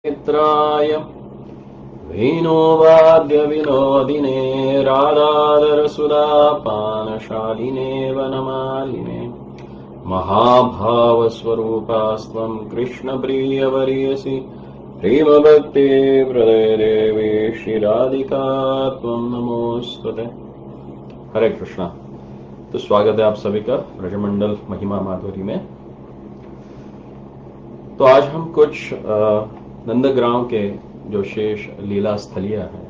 मित्राय वेणुवाद्यविनोदिने राधाधरसुधापानशालिने वनमालिने महाभावस्वरूपास्त्वं कृष्णप्रियवर्यसि प्रेमभक्ते हृदयदेवे श्रीराधिका त्वं नमोस्तुते। हरे कृष्णा। तो स्वागत है आप सभी का ब्रजमंडल महिमा माधुरी में। तो आज हम कुछ नंदग्राम के जो शेष लीला स्थलियां हैं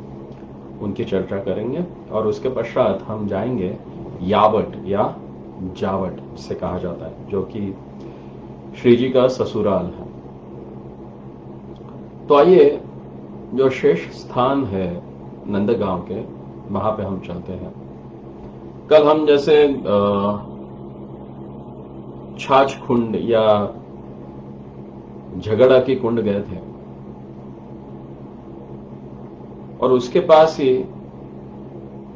उनकी चर्चा करेंगे और उसके पश्चात हम जाएंगे यावट या जावट से कहा जाता है, जो कि श्री जी का ससुराल है। तो आइए जो शेष स्थान है नंदगांव के, वहां पे हम चलते हैं। कल हम जैसे छाछ कुंड या झगड़ा की कुंड गए थे और उसके पास ही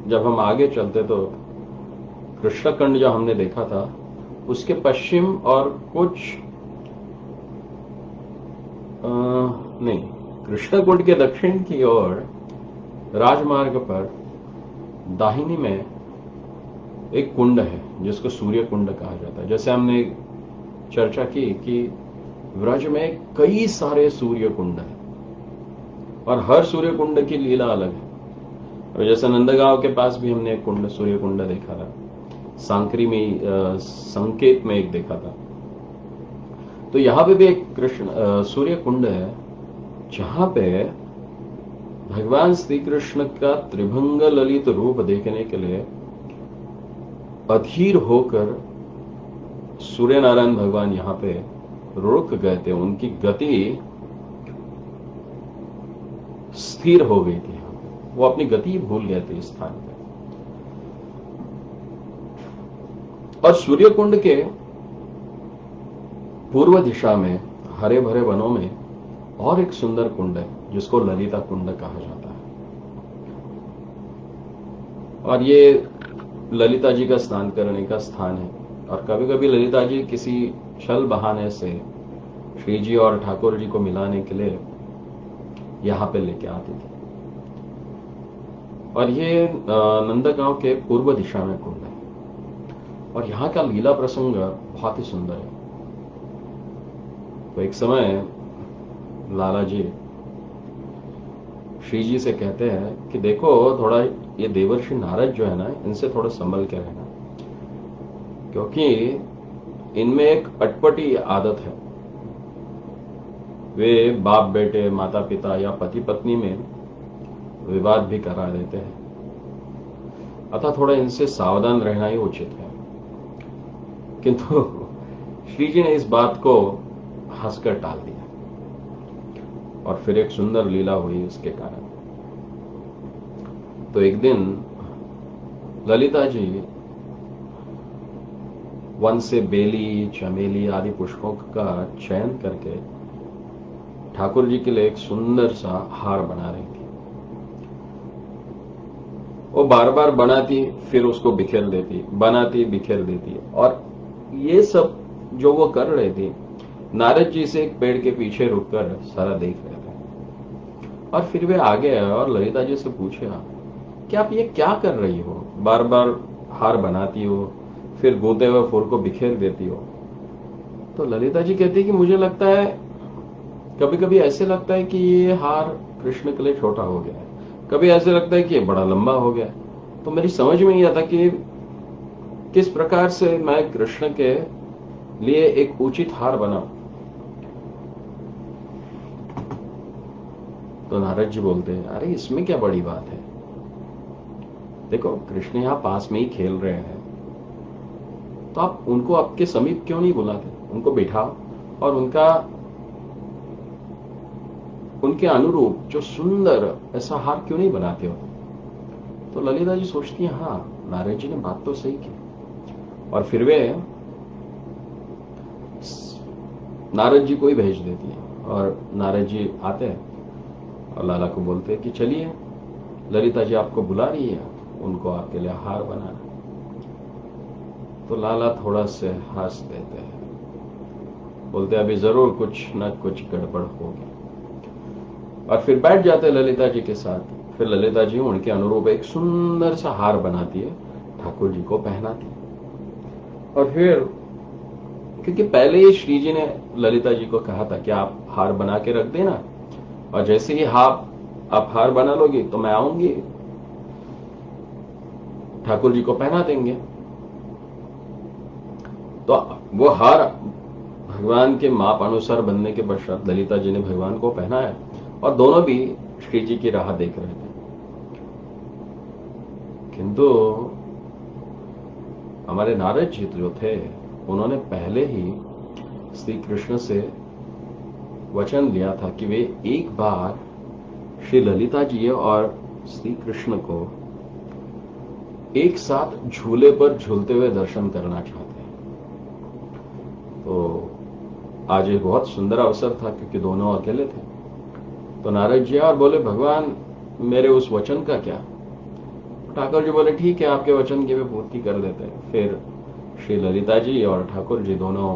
जब हम आगे चलते तो कृष्णकुंड जो हमने देखा था उसके पश्चिम और कुछ नहीं, कृष्णकुंड के दक्षिण की ओर राजमार्ग पर दाहिनी में एक कुंड है जिसको सूर्य कुंड कहा जाता है। जैसे हमने चर्चा की कि व्रज में कई सारे सूर्य कुंड हैं और हर सूर्य कुंड की लीला अलग है। और जैसे नंदगांव के पास भी हमने एक कुंड, सूर्य कुंड देखा था, सांकरी में संकेत में एक देखा था। तो यहां पे भी एक कृष्ण सूर्य कुंड है जहां पे भगवान श्री कृष्ण का त्रिभंग ललित रूप देखने के लिए अधीर होकर सूर्य नारायण भगवान यहां पे रुक गए थे। उनकी गति स्थिर हो गई थी, वो अपनी गति भूल गए थे इस स्थान पे। और सूर्य कुंड के पूर्व दिशा में हरे भरे वनों में और एक सुंदर कुंड है जिसको ललिता कुंड कहा जाता है। और ये ललिता जी का स्नान करने का स्थान है। और कभी कभी ललिता जी किसी छल बहाने से श्री जी और ठाकुर जी को मिलाने के लिए यहां पे लेके आती थी। और ये नंदगांव के पूर्व दिशा में कुंड है और यहां का लीला प्रसंग बहुत ही सुंदर है। तो एक समय लाला जी श्री जी से कहते हैं कि देखो, थोड़ा ये देवर्षि नारद जो है ना, इनसे थोड़ा संभल के रहना, क्योंकि इनमें एक अटपटी आदत है। वे बाप बेटे, माता पिता या पति पत्नी में विवाद भी करा देते हैं, अतः थोड़ा इनसे सावधान रहना ही उचित है। किंतु श्री जी ने इस बात को हंसकर टाल दिया और फिर एक सुंदर लीला हुई इसके कारण। तो एक दिन ललिता जी वन से बेली, चमेली आदि पुष्पों का चयन करके ठाकुर जी के लिए एक सुंदर सा हार बना रही थी। वो बार बार बनाती, फिर उसको बिखेर देती, बनाती, बिखेर देती। और ये सब जो वो कर रहे थे, नारद जी से एक पेड़ के पीछे रुककर सारा देख रहे थे। और फिर वे आगे आए और ललिता जी से पूछा कि आप ये क्या कर रही हो? बार बार हार बनाती हो, फिर गोते हुए फूल को बिखेर देती हो। तो ललिता जी कहती कि मुझे लगता है, कभी कभी ऐसे लगता है कि ये हार कृष्ण के लिए छोटा हो गया है, कभी ऐसे लगता है कि ये बड़ा लंबा हो गया। तो मेरी समझ में नहीं आता कि किस प्रकार से मैं कृष्ण के लिए एक उचित हार बनाऊं। तो नारद जी बोलते हैं, अरे इसमें क्या बड़ी बात है, देखो कृष्ण यहां पास में ही खेल रहे हैं, तो आप उनको आपके समीप क्यों नहीं बुलाते? उनको बिठाओ और उनके अनुरूप जो सुंदर ऐसा हार क्यों नहीं बनाते हो? तो ललिता जी सोचती है, हाँ नारद जी ने बात तो सही की। और फिर वे नारद जी को ही भेज देती है और नारद जी आते हैं और लाला को बोलते हैं कि चलिए, ललिता जी आपको बुला रही है, उनको आपके लिए हार बनाना। तो लाला थोड़ा से हंस देते हैं, बोलते अभी जरूर कुछ न कुछ गड़बड़ होगी। और फिर बैठ जाते ललिता जी के साथ। फिर ललिता जी उनके अनुरूप एक सुंदर सा हार बनाती है, ठाकुर जी को पहनाती है। और फिर क्योंकि पहले ही श्री जी ने ललिता जी को कहा था कि आप हार बना के रख देना, और जैसे ही आप हार बना लोगी तो मैं आऊंगी, ठाकुर जी को पहना देंगे। तो वो हार भगवान के माप अनुसार बनने के पश्चात ललिता जी ने भगवान को पहनाया, और दोनों भी श्री जी की राह देख रहे थे। किंतु हमारे नारद जी जो थे, उन्होंने पहले ही श्री कृष्ण से वचन दिया था कि वे एक बार श्री ललिता जी और श्री कृष्ण को एक साथ झूले पर झूलते हुए दर्शन करना चाहते हैं। तो आज एक बहुत सुंदर अवसर था, क्योंकि दोनों अकेले थे। तो नारद जी और बोले, भगवान मेरे उस वचन का क्या? ठाकुर जी बोले, ठीक है, आपके वचन की भी पूर्ति कर देते हैं। फिर श्री ललिता जी और ठाकुर जी दोनों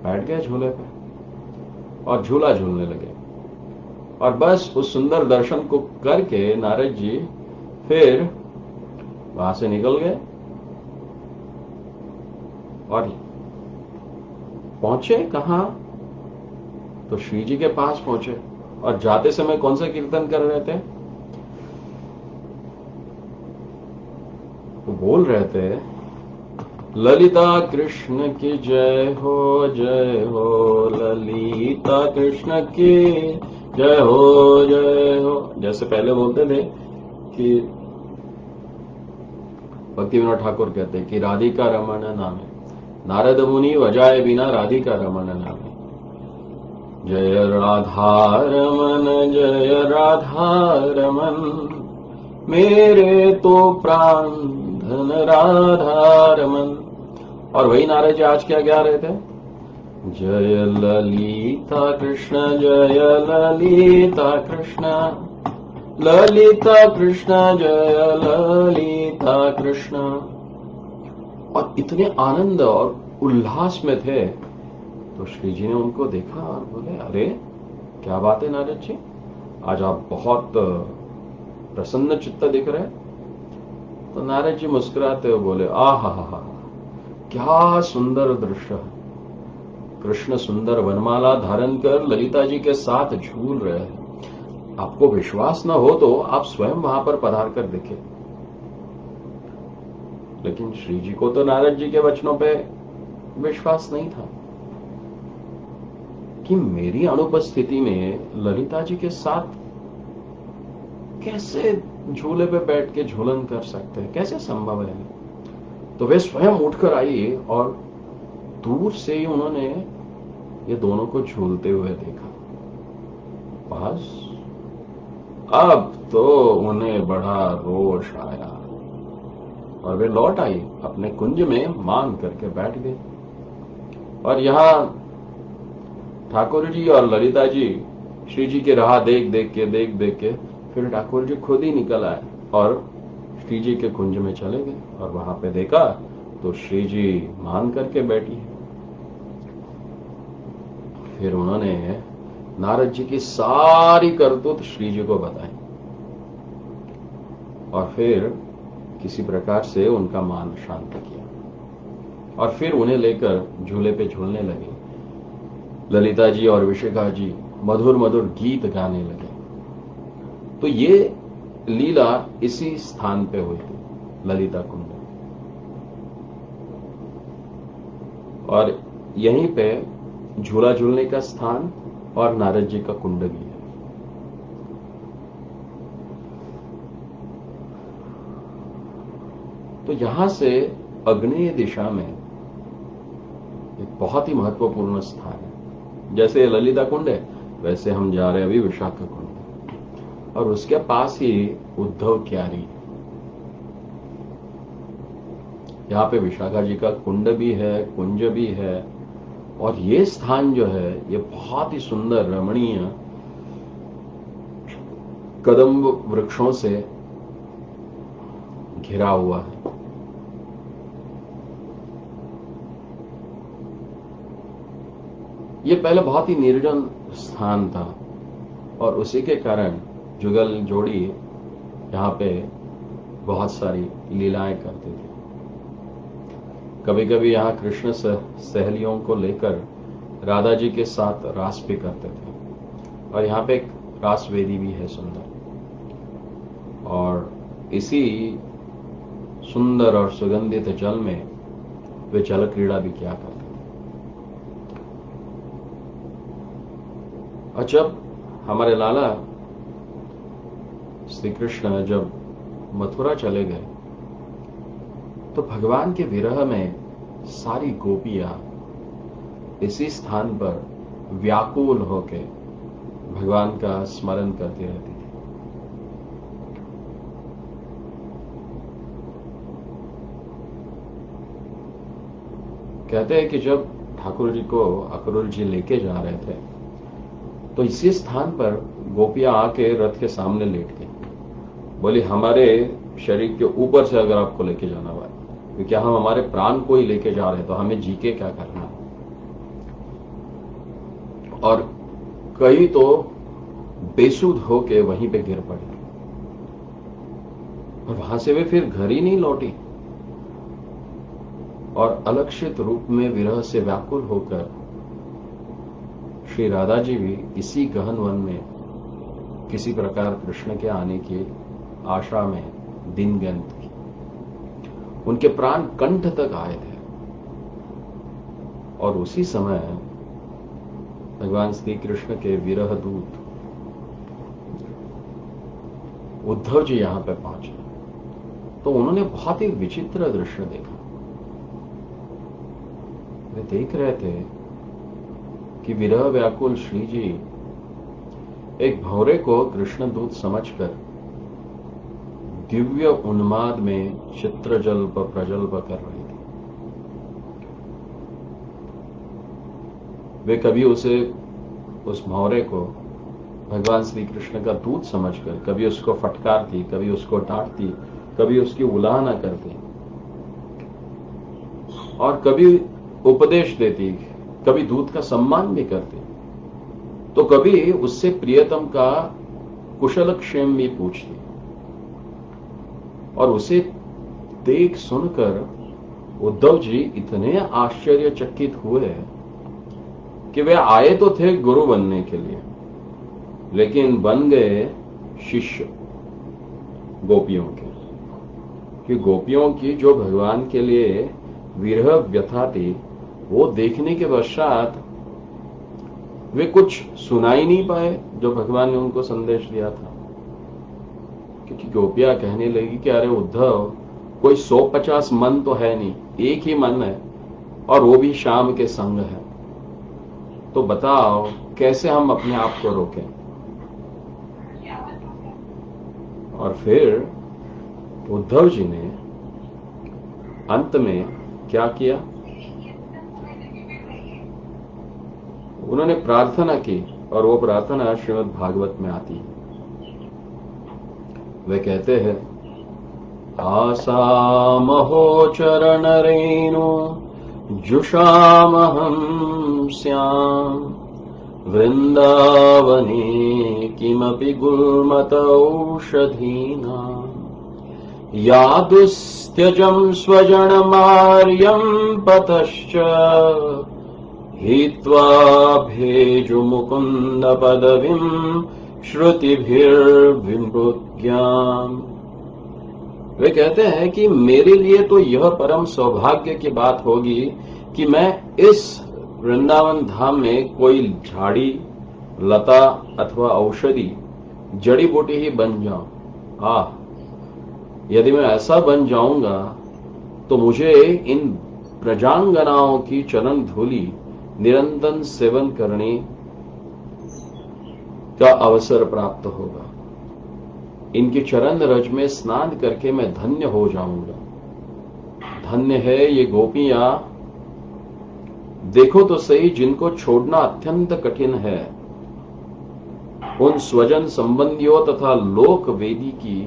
बैठ गए झूले पे और झूला झूलने लगे। और बस उस सुंदर दर्शन को करके नारद जी फिर वहां से निकल गए और पहुंचे कहां? तो श्री जी के पास पहुंचे। और जाते समय कौन सा कीर्तन कर रहे थे? वो बोल रहे थे, ललिता कृष्ण की जय हो, जय हो, ललिता कृष्ण की जय हो, जय हो। जैसे पहले बोलते थे कि भक्ति विनोद ठाकुर कहते हैं कि राधिका रमन नामे नारद मुनि वजाए बिना राधिका रमन नामे। जय राधा रमन, जय राधा रमन, मेरे तो प्राण धन राधा रमन। और वही नारद जी आज क्या गा रहे थे? जय ललिता कृष्ण, जय ललिता कृष्ण, ललिता कृष्ण, जय ललिता कृष्ण। और इतने आनंद और उल्लास में थे। तो श्री जी ने उनको देखा और बोले, अरे क्या बात है नारद जी, आज आप बहुत प्रसन्न चित्त दिख रहे। तो नारद जी मुस्कुराते हुए बोले, आहा, क्या सुंदर दृश्य है। कृष्ण सुंदर वनमाला धारण कर ललिता जी के साथ झूल रहे हैं। आपको विश्वास न हो तो आप स्वयं वहां पर पधार कर देखें। लेकिन श्री जी को तो नारद जी के वचनों पे विश्वास नहीं था कि मेरी अनुपस्थिति में ललिता जी के साथ कैसे झूले पे बैठ के झूलन कर सकते हैं, कैसे संभव है। तो वे स्वयं उठकर आई और दूर से ही उन्होंने ये दोनों को झूलते हुए देखा। बस अब तो उन्हें बड़ा रोष आया और वे लौट आई, अपने कुंज में मान करके बैठ गए। और यहां ठाकुर जी और ललिता जी श्री जी की राह देख देख के फिर ठाकुर जी खुद ही निकल आए और श्री जी के कुंज में चले गए। और वहां पे देखा तो श्री जी मान करके बैठी है। फिर उन्होंने नारद जी की सारी करतूत श्री जी को बताई और फिर किसी प्रकार से उनका मान शांत किया। और फिर उन्हें लेकर झूले पे झूलने लगे। ललिता जी और विशिखा जी मधुर मधुर गीत गाने लगे। तो ये लीला इसी स्थान पे हुई थी, ललिता कुंड। और यहीं पे झूला झूलने का स्थान और नारद जी का कुंड भी है। तो यहां से अग्नेय दिशा में एक बहुत ही महत्वपूर्ण स्थान है। जैसे ललिता कुंड है, वैसे हम जा रहे हैं अभी विशाखा कुंड, और उसके पास ही उद्धव क्यारी। यहाँ पे विशाखा जी का कुंड भी है, कुंज भी है। और ये स्थान जो है ये बहुत ही सुंदर रमणीय कदम्ब वृक्षों से घिरा हुआ है। ये पहले बहुत ही निर्जन स्थान था और उसी के कारण जुगल जोड़ी यहाँ पे बहुत सारी लीलाएं करते थे। कभी कभी यहाँ कृष्ण सहेलियों को लेकर राधा जी के साथ रास भी करते थे, और यहाँ पे एक रास वेदी भी है सुंदर, और इसी सुंदर और सुगंधित जल में वे जल क्रीड़ा भी किया करते थे। और जब हमारे लाला श्री कृष्ण जब मथुरा चले गए तो भगवान के विरह में सारी गोपियां इसी स्थान पर व्याकुल होकर भगवान का स्मरण करती रहती थी। कहते हैं कि जब ठाकुर जी को अक्रूर जी लेके जा रहे थे तो इसी स्थान पर गोपियां आके रथ के सामने लेट गई। बोली, हमारे शरीर के ऊपर से अगर आपको लेके जाना हुआ तो क्या हम हमारे प्राण को ही लेके जा रहे हैं, तो हमें जी के क्या करना है। और कई तो बेसुध होके वहीं पे गिर पड़ी, और वहां से वे फिर घर ही नहीं लौटी, और अलक्षित रूप में विरह से व्याकुल होकर श्री राधा जी भी इसी गहन वन में किसी प्रकार कृष्ण के आने की आशा में दिन गिनत की। उनके प्राण कंठ तक आए थे, और उसी समय भगवान श्री कृष्ण के विरह दूत उद्धव जी यहां पर पहुंचे तो उन्होंने बहुत ही विचित्र दृश्य देखा। वे देख रहे थे कि विरह व्याकुल श्री जी एक भंवरे को कृष्ण दूत समझकर दिव्य उन्माद में चित्रजल्प प्रजल्प कर रही थी। वे कभी उस भंवरे को भगवान श्री कृष्ण का दूत समझकर कभी उसको फटकारती, कभी उसको डांटती, कभी उसकी उलाहना करती, और कभी उपदेश देती, कभी दूत का सम्मान भी करती, तो कभी उससे प्रियतम का कुशल क्षेम भी पूछती। और उसे देख सुनकर उद्धव जी इतने आश्चर्यचकित हुए कि वे आए तो थे गुरु बनने के लिए, लेकिन बन गए शिष्य गोपियों के। कि गोपियों की जो भगवान के लिए विरह व्यथा थी वो देखने के पश्चात वे कुछ सुना ही नहीं पाए जो भगवान ने उनको संदेश दिया था। क्योंकि गोपियां कहने लगी कि अरे उद्धव, कोई 150 मन तो है नहीं, एक ही मन है, और वो भी शाम के संग है, तो बताओ कैसे हम अपने आप को रोकें। और फिर उद्धव जी ने अंत में क्या किया, उन्होंने प्रार्थना की, और वो प्रार्थना श्रीमद् भागवत में आती है। वे कहते हैं, आसामहो चरण रेणु जुषामहं स्याम वृंदावने किमपि गुल्मत औषधीना यादुस्त्यजं स्वजनमार्यं पतश्च हित्वा भेजुमुकुन्द पदवीं श्रुतिभिर्विमृज्ञाम्। वे कहते हैं कि मेरे लिए तो यह परम सौभाग्य की बात होगी कि मैं इस वृंदावन धाम में कोई झाड़ी लता अथवा औषधि जड़ी बूटी ही बन जाऊं। यदि मैं ऐसा बन जाऊंगा तो मुझे इन प्रजांगनाओं की चरण धूलि निरंतर सेवन करने का अवसर प्राप्त होगा। इनके चरण रज में स्नान करके मैं धन्य हो जाऊंगा। धन्य है ये गोपियां, देखो तो सही, जिनको छोड़ना अत्यंत कठिन है। उन स्वजन संबंधियों तथा लोक वेदी की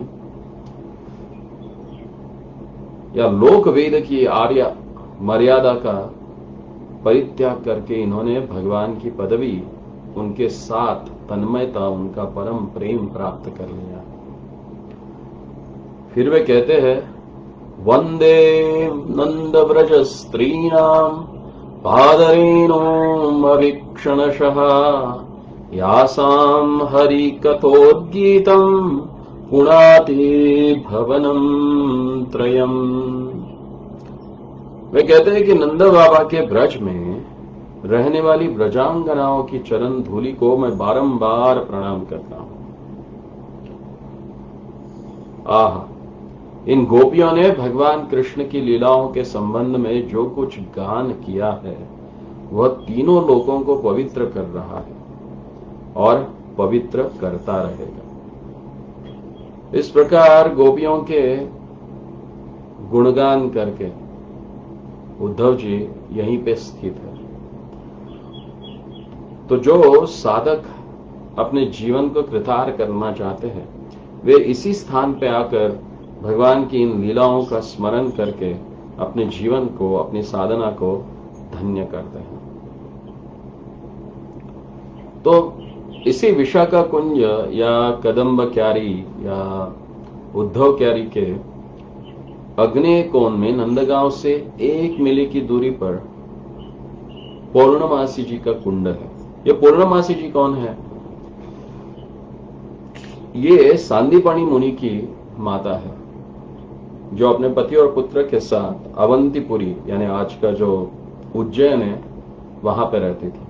या लोक वेद की आर्य मर्यादा का परित्याग करके इन्होंने भगवान की पदवी उनके साथ तन्मयता, उनका परम प्रेम प्राप्त कर लिया। फिर वे कहते हैं, वंदे नंद व्रज स्त्रीणाम पादरेणोमवीक्षणशः यासाम हरि कथोद्गीतम पुनाति भवनम त्रयम। वे कहते हैं कि नंद बाबा के ब्रज में रहने वाली ब्रजांगनाओं की चरण धूलि को मैं बारंबार प्रणाम करता हूं। आह, इन गोपियों ने भगवान कृष्ण की लीलाओं के संबंध में जो कुछ गान किया है वह तीनों लोकों को पवित्र कर रहा है और पवित्र करता रहेगा। इस प्रकार गोपियों के गुणगान करके उद्धव जी यहीं पे स्थित है। तो जो साधक अपने जीवन को कृतार्थ करना चाहते हैं वे इसी स्थान पे आकर भगवान की इन लीलाओं का स्मरण करके अपने जीवन को, अपनी साधना को धन्य करते हैं। तो इसी विशाखा कुंज या कदम्ब क्यारी या उद्धव क्यारी के अग्नेय कोण में नंदगांव से 1 मील की दूरी पर पूर्णमासी जी का कुंड है। ये पूर्णमासी जी कौन है? ये सांदीपनी मुनि की माता है जो अपने पति और पुत्र के साथ अवंतीपुरी यानी आज का जो उज्जैन है वहां पर रहती थी।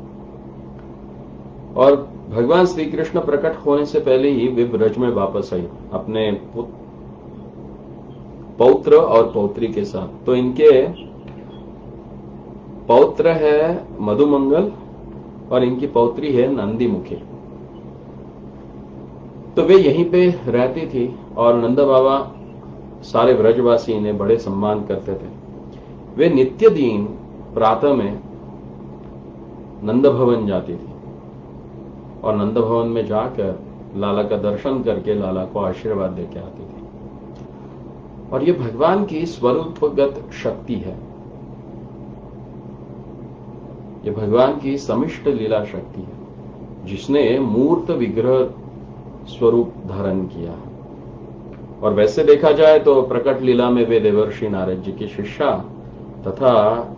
और भगवान श्री कृष्ण प्रकट होने से पहले ही वे ब्रज में वापस आई अपने पौत्र और पौत्री के साथ। तो इनके पौत्र है मधुमंगल और इनकी पौत्री है नंदीमुखी। तो वे यहीं पे रहती थी और नंद बाबा सारे ब्रजवासी इन्हें बड़े सम्मान करते थे। वे नित्य दिन प्रातः में नंद भवन जाती थी और नंद भवन में जाकर लाला का दर्शन करके लाला को आशीर्वाद देके आती थी। और ये भगवान की स्वरूपगत शक्ति है, ये भगवान की समिष्ट लीला शक्ति है जिसने मूर्त विग्रह स्वरूप धारण किया है। और वैसे देखा जाए तो प्रकट लीला में वे देवर्षि नारद जी की शिष्या तथा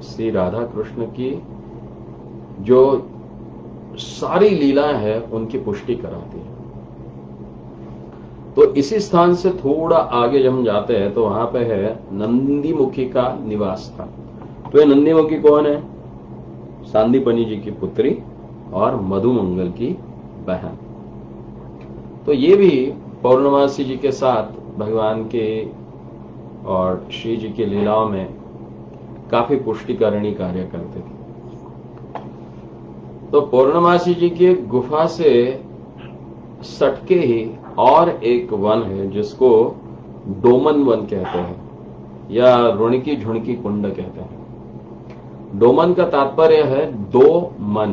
श्री राधा कृष्ण की जो सारी लीलाएं है उनकी पुष्टि कराती है। तो इसी स्थान से थोड़ा आगे जब हम जाते हैं तो वहां पे है नंदीमुखी का निवास स्थान। तो ये नंदीमुखी कौन है? सांदीपनी जी की पुत्री और मधुमंगल की बहन। तो ये भी पौर्णमासी जी के साथ भगवान के और श्री जी की लीलाओं में काफी पुष्टिकरणी कार्य करते थे। तो पौर्णमासी जी की गुफा से सटके ही और एक वन है जिसको डोमन वन कहते हैं या रुणकी झुणकी कुंड कहते हैं। डोमन का तात्पर्य है 2 मन।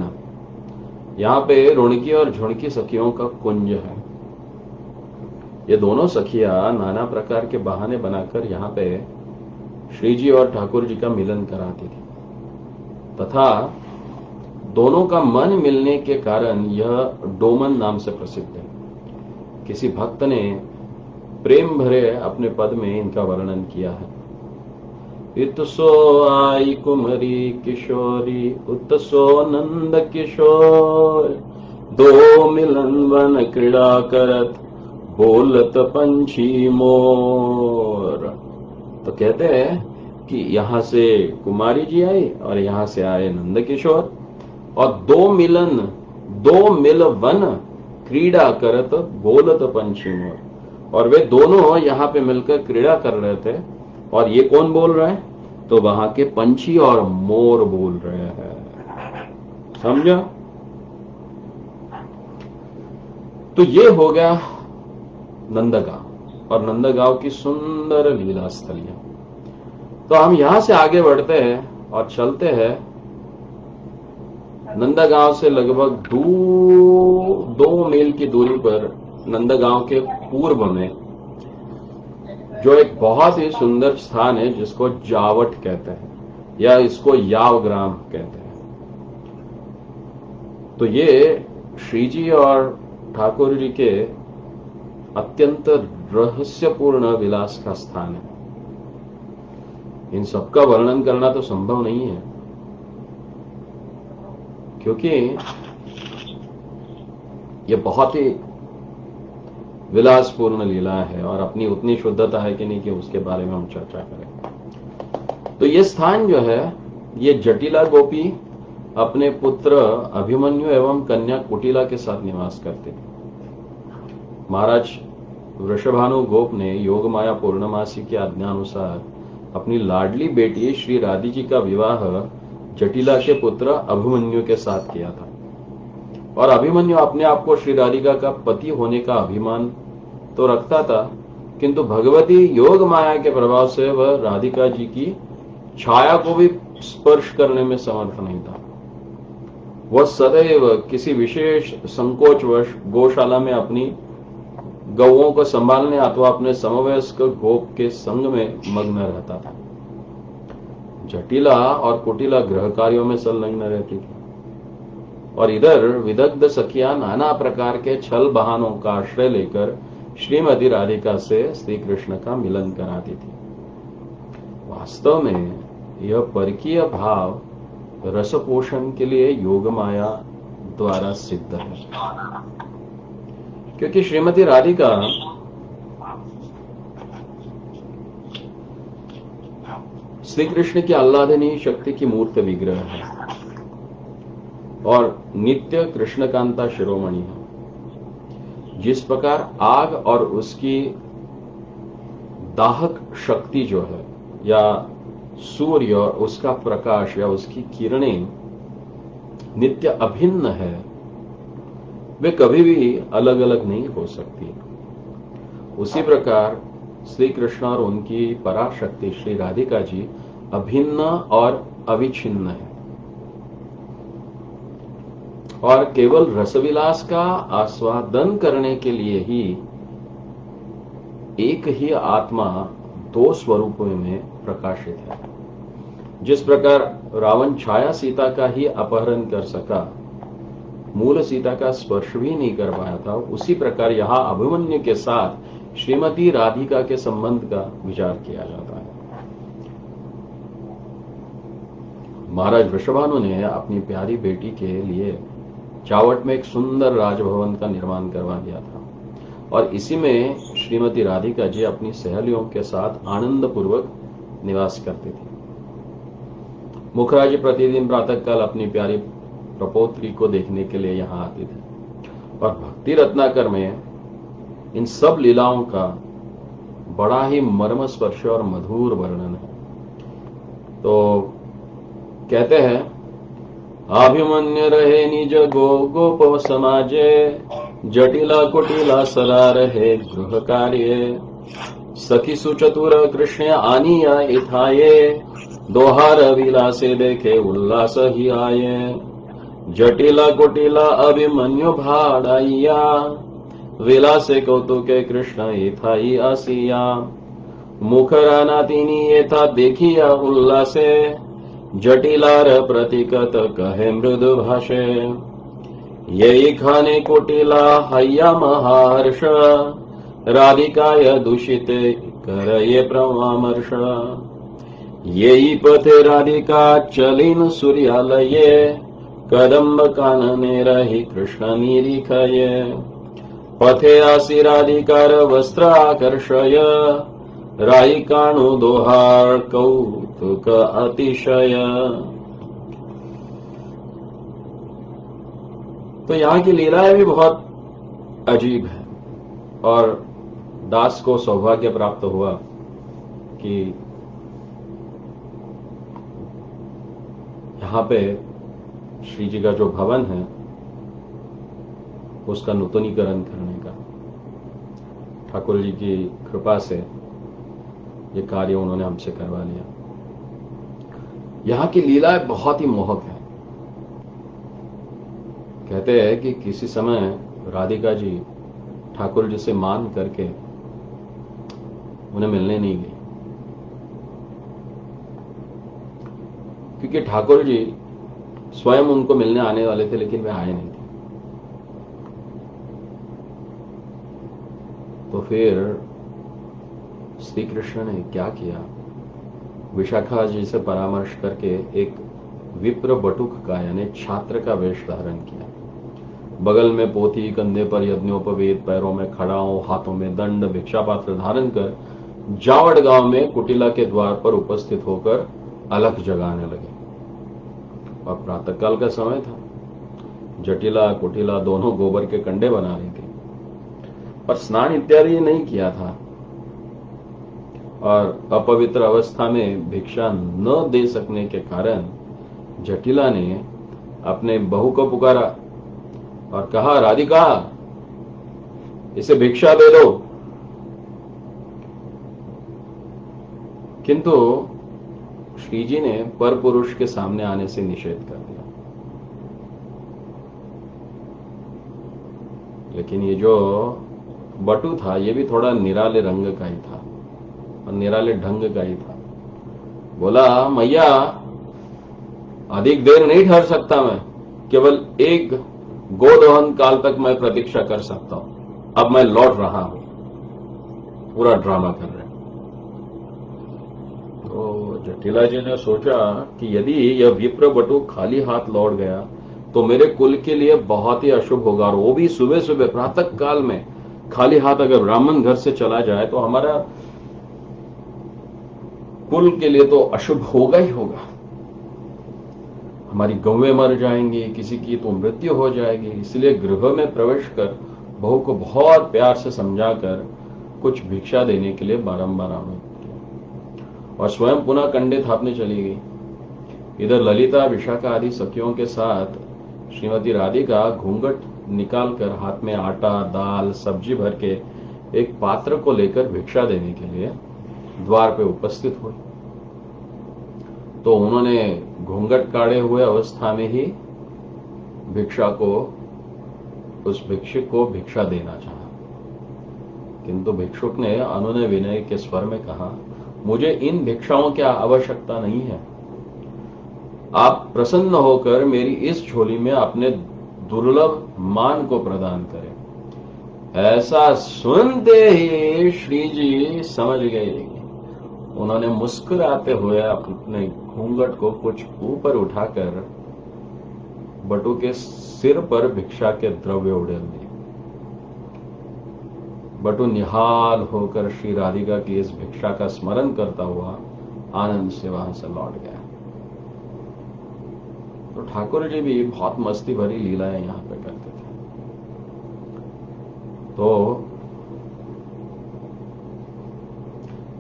यहां पे रुणकी और झुणकी सखियों का कुंज है। ये दोनों सखियां नाना प्रकार के बहाने बनाकर यहाँ पे श्री जी और ठाकुर जी का मिलन कराती थी तथा दोनों का मन मिलने के कारण यह डोमन नाम से प्रसिद्ध है। किसी भक्त ने प्रेम भरे अपने पद में इनका वर्णन किया है। इतसो आई कुमरी किशोरी उत्सो नंद किशोर, 2 मिलन वन क्रीड़ा करत बोलत पंछी मोर। तो कहते हैं कि यहां से कुमारी जी आई और यहां से आए नंद किशोर और 2 मिल वन क्रीड़ा करत बोलत पंछी मोर। और वे दोनों यहां पे मिलकर क्रीड़ा कर रहे थे। और ये कौन बोल रहा है? तो वहां के पंछी और मोर बोल रहे हैं। समझा? तो ये हो गया नंदगांव और नंदगांव की सुंदर लीला स्थलियां। तो हम यहां से आगे बढ़ते हैं और चलते हैं नंदगांव से लगभग 2 मील की दूरी पर नंदगांव के पूर्व में जो एक बहुत ही सुंदर स्थान है जिसको जावट कहते हैं या इसको यावग्राम कहते हैं। तो ये श्री जी और ठाकुर जी के अत्यंत रहस्यपूर्ण विलास का स्थान है। इन सबका वर्णन करना तो संभव नहीं है, क्योंकि ये बहुत ही विलासपूर्ण लीला है और अपनी उतनी शुद्धता है कि नहीं कि उसके बारे में हम चर्चा करें। तो ये स्थान जो है, ये जटिला गोपी अपने पुत्र अभिमन्यु एवं कन्या कुटिला के साथ निवास करते थे। महाराज वृषभानु गोप ने योग माया पूर्णमासी की आज्ञानुसार अपनी लाडली बेटी श्री राधी जी का विवाह जटिला के पुत्र अभिमन्यु के साथ किया था। और अभिमन्यु अपने आप को श्री राधिका का पति होने का अभिमान तो रखता था, किंतु भगवती योग माया के प्रभाव से वह राधिका जी की छाया को भी स्पर्श करने में समर्थ नहीं था। वह सदैव किसी विशेष संकोचवश गौशाला में अपनी गौओं को संभालने अथवा अपने समवयस्क गोप के संग में मग्न रहता था। जटिला और कुटिला गृह कार्यों में संलग्न रहती थी और इधर विदग्ध सखियां नाना प्रकार के छल बहानों का आश्रय लेकर श्रीमती राधिका से श्री कृष्ण का मिलन कराती थी। वास्तव में यह परकीय भाव रसपोषण के लिए योग माया द्वारा सिद्ध है, क्योंकि श्रीमती राधिका श्री कृष्ण की आह्लादनीय शक्ति की मूर्त विग्रह है और नित्य कृष्णकांता शिरोमणि है। जिस प्रकार आग और उसकी दाहक शक्ति जो है, या सूर्य और उसका प्रकाश या उसकी किरणें नित्य अभिन्न है, वे कभी भी अलग अलग नहीं हो सकती। उसी प्रकार श्री कृष्ण और उनकी पराशक्ति श्री राधिका जी अभिन्न और अविच्छिन्न है और केवल रसविलास का आस्वादन करने के लिए ही एक ही आत्मा दो स्वरूपों में प्रकाशित है। जिस प्रकार रावण छाया सीता का ही अपहरण कर सका, मूल सीता का स्पर्श भी नहीं कर पाया था, उसी प्रकार यहां अभिमन्यु के साथ श्रीमती राधिका के संबंध का विचार किया जाता है। महाराज वृषभानु ने अपनी प्यारी बेटी के लिए चावट में एक सुंदर राजभवन का निर्माण करवा दिया था और इसी में श्रीमती राधिका जी अपनी सहेलियों के साथ आनंद पूर्वक निवास करती थी। मुखराज प्रतिदिन प्रातःकाल अपनी प्यारी प्रपौत्री को देखने के लिए यहां आती थी और भक्ति रत्नाकर में इन सब लीलाओं का बड़ा ही मर्मस्पर्श और मधुर वर्णन है। तो कहते हैं, अभिमन्यु रहे निज गोप समाजे, जटिला कुटिला सरा रहे गृह कार्य, सखी सुचतुर कृष्ण आनिया इथाये, दोहार विलासे देखे उल्लास ही आये, जटिला कुटिला अभिमन्यु भाड़ाइया, विलासे कौतुके कृष्ण इथाई आसिया, मुखराना तिनी एथा देखिया उल्लासे, जटिलार प्रतिकत कहे मृदु भाषे, यही खाने कुटिला हय्या महाहर्ष, राधिकाय दूषित कर ये परामर्श, यही पथे राधिका चलिन सूर्यालये, कदम्ब कानने रही कृष्ण निरीखये, पथे आसी राधिकार वस्त्र आकर्षय, राधिकाणु दोहार कौतुक अतिशय। तो यहां की लीलाएं भी बहुत अजीब है और दास को सौभाग्य प्राप्त हुआ कि यहां पे श्री जी का जो भवन है उसका नूतनीकरण करने का ठाकुर जी की कृपा से ये कार्य उन्होंने हमसे करवा लिया। यहां की लीलाएं बहुत ही मोहक है। कहते हैं कि किसी समय राधिका जी ठाकुर जी से मान करके उन्हें मिलने नहीं गई, क्योंकि ठाकुर जी स्वयं उनको मिलने आने वाले थे लेकिन वे आए नहीं थे। तो फिर श्री कृष्ण ने क्या किया, विशाखा जी से परामर्श करके एक विप्र बटुक का यानी छात्र का वेश धारण किया। बगल में पोथी, कंधे पर यज्ञोपवेत, पैरों में खड़ाओं, हाथों में दंड, भिक्षा पात्र धारण कर जावड़ गांव में कुटिला के द्वार पर उपस्थित होकर अलख जगाने लगे। और प्रातःकाल का समय था। जटिला कुटिला दोनों गोबर के कंडे बना रही थी, पर स्नान इत्यादि नहीं किया था और अपवित्र अवस्था में भिक्षा न दे सकने के कारण जटिला ने अपने बहू को पुकारा और कहा, राधिका, इसे भिक्षा दे दो। किंतु श्रीजी ने पर पुरुष के सामने आने से निषेध कर दिया। लेकिन ये जो बटु था ये भी थोड़ा निराले रंग का ही था और निराले ढंग का ही था। बोला, मैया, अधिक देर नहीं ठहर सकता मैं, केवल एक गोदहन काल तक मैं प्रतीक्षा कर सकता हूं, अब मैं लौट रहा हूं। पूरा ड्रामा कर रहे हैं। तो जटिला जी ने सोचा कि यदि यह विप्र बटु खाली हाथ लौट गया तो मेरे कुल के लिए बहुत ही अशुभ होगा, और वो भी सुबह सुबह प्रातः काल में खाली हाथ अगर ब्राह्मण घर से चला जाए तो हमारा कुल के लिए तो अशुभ होगा ही होगा। हमारी गौवें मर जाएंगी, किसी की तो मृत्यु हो जाएगी। इसलिए गृह में प्रवेश कर बहू को बहुत प्यार से समझाकर कुछ भिक्षा देने के लिए बारंबार आह्वान किया और स्वयं पुनः कंडे थापने चली गई। इधर ललिता, विशाखा आदि सखियों के साथ श्रीमती राधिका घूंघट निकालकर हाथ में आटा, दाल, सब्जी भर के एक पात्र को लेकर भिक्षा देने के लिए द्वार पे उपस्थित हुई। तो उन्होंने घूंघट काढ़े हुए अवस्था में ही भिक्षा को, उस भिक्षुक को भिक्षा देना चाहा, किंतु भिक्षुक ने अनुनय विनय के स्वर में कहा, मुझे इन भिक्षाओं की आवश्यकता नहीं है। आप प्रसन्न होकर मेरी इस झोली में अपने दुर्लभ मान को प्रदान करें। ऐसा सुनते ही श्री जी समझ गए। उन्होंने मुस्कुराते हुए अपने घूंघट को कुछ ऊपर उठाकर बटु के सिर पर भिक्षा के द्रव्य उड़ेल दिए। बटु निहाल होकर श्री राधिका की इस भिक्षा का स्मरण करता हुआ आनंद से वहां से लौट गया। तो ठाकुर जी भी बहुत मस्ती भरी लीलाएं यहां पे करते थे। तो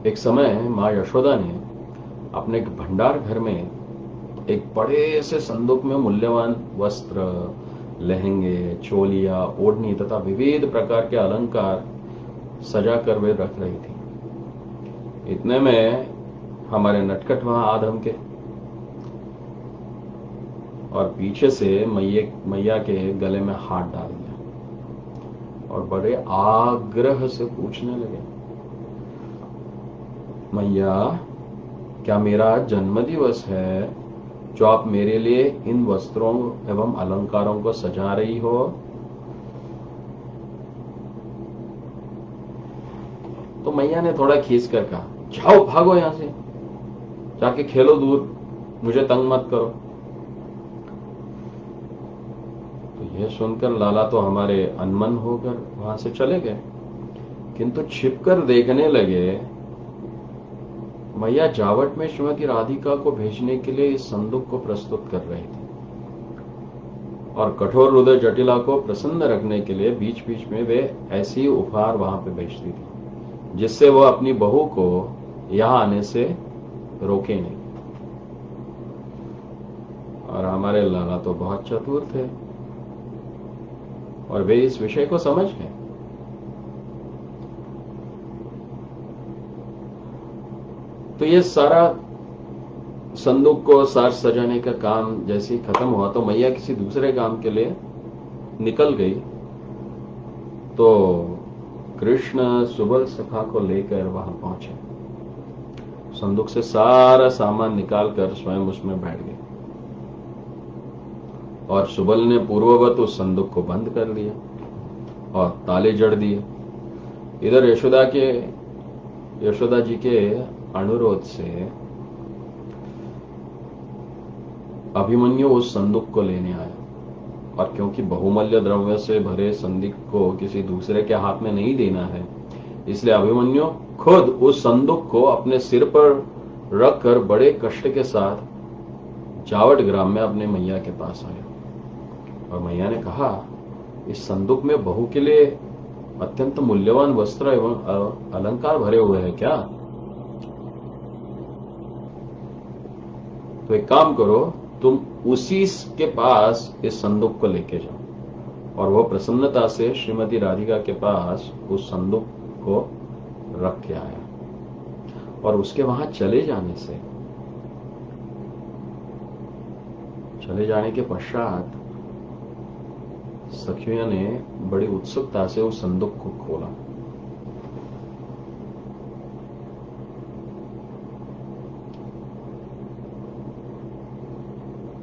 एक समय मां यशोदा ने अपने भंडार घर में एक बड़े से संदूक में मूल्यवान वस्त्र, लहंगे, चोलिया, ओढ़नी तथा विविध प्रकार के अलंकार सजा कर वे रख रही थी। इतने में हमारे नटखट वहां आ धमके और पीछे से मैया के गले में हाथ डाल दिया और बड़े आग्रह से पूछने लगे, मैया, क्या मेरा जन्मदिवस है जो आप मेरे लिए इन वस्त्रों एवं अलंकारों को सजा रही हो? तो मैया ने थोड़ा खींच कर कहा, जाओ, भागो यहां से, जाके खेलो दूर, मुझे तंग मत करो। तो यह सुनकर लाला तो हमारे अनमन होकर वहां से चले गए, किंतु छिपकर देखने लगे मैया जावट में श्रीमती राधिका को भेजने के लिए इस संदूक को प्रस्तुत कर रही थी और कठोर हृदय जटिला को प्रसन्न रखने के लिए बीच बीच में वे ऐसी उपहार वहां पे भेजती थी जिससे वह अपनी बहू को यहां आने से रोके नहीं। और हमारे लाला तो बहुत चतुर थे और वे इस विषय को समझ गए। तो ये सारा संदूक को सार सजाने का काम जैसे ही खत्म हुआ तो मैया किसी दूसरे काम के लिए निकल गई। तो कृष्ण सुबल सखा को लेकर वहां पहुंचे, संदूक से सारा सामान निकालकर स्वयं उसमें बैठ गए और सुबल ने पूर्ववत उस संदूक को बंद कर दिया और ताले जड़ दिए। इधर यशोदा जी के अनुरोध से अभिमन्यु उस संदूक को लेने आया, और क्योंकि बहुमूल्य द्रव्य से भरे संदूक को किसी दूसरे के हाथ में नहीं देना है, इसलिए अभिमन्यु खुद उस संदूक को अपने सिर पर रखकर बड़े कष्ट के साथ जावट ग्राम में अपने मैया के पास आया। और मैया ने कहा, इस संदूक में बहू के लिए अत्यंत मूल्यवान वस्त्र एवं अलंकार भरे हुए हैं क्या? तो एक काम करो, तुम उसी के पास इस संदूक को लेके जाओ। और वह प्रसन्नता से श्रीमती राधिका के पास उस संदूक को रख के आया। और उसके वहां चले जाने के पश्चात सखियों ने बड़ी उत्सुकता से उस संदूक को खोला।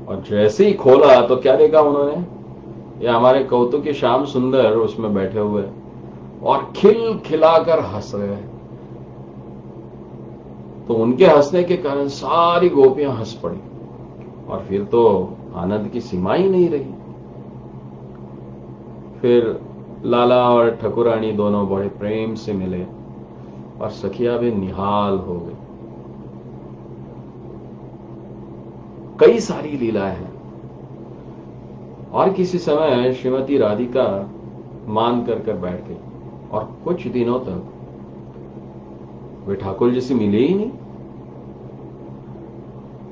और जैसे ही खोला तो क्या देखा उन्होंने? ये हमारे कौतुकी श्याम सुंदर उसमें बैठे हुए और खिल खिलाकर हंस रहे हैं। तो उनके हंसने के कारण सारी गोपियां हंस पड़ी, और फिर तो आनंद की सीमा ही नहीं रही। फिर लाला और ठकुरानी दोनों बड़े प्रेम से मिले, और सखिया भी निहाल हो गई। कई सारी लीलाएं हैं। और किसी समय श्रीमती राधिका मान कर बैठ गई, और कुछ दिनों तक वे ठाकुर जी से मिले ही नहीं।